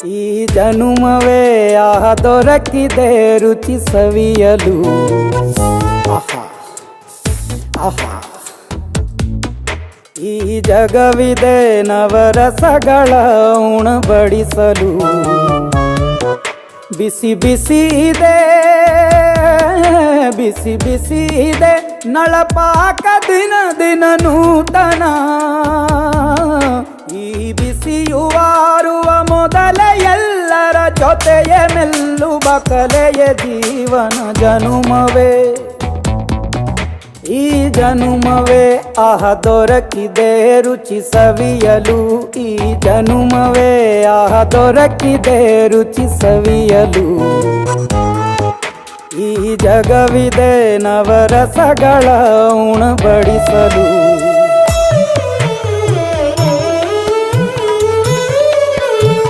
ಈ ಜನುಮವೇ ದೊರಕಿದೆ ರುಚಿ ಸವಿಯಲು. ಆಹಾ ಆಹಾ, ಈ ಜಗವಿದೆ ನವರಸಗಳ ಉಣಬಡಿಸಲು. ಬಿಸಿ ಬಿಸಿ ಇದೆ, ಬಿಸಿ ಬಿಸಿ ಇದೆ ನಳಪಾಕ ದಿನ ದಿನ ನೂತನ. ಈ ಬಿಸಿಯುವಾರುವ ಮೊದಲೇ ಎಲ್ಲರ ಜೊತೆಯ ಮೆಲ್ಲುವ ಕಲೆಯ ಜೀವನ ಜನುಮವೇ. ಈ ಜನುಮವೇ ದೊರಕಿದೆ ರುಚಿ ಸವಿಯಲು. ಈ ಜನುಮವೇ ದೊರಕಿದೆ ರುಚಿ ಸವಿಯಲು. ಈ ಜಗವಿದೆ ನವರಸಗಳ ಉಣಬಡಿಸಲು.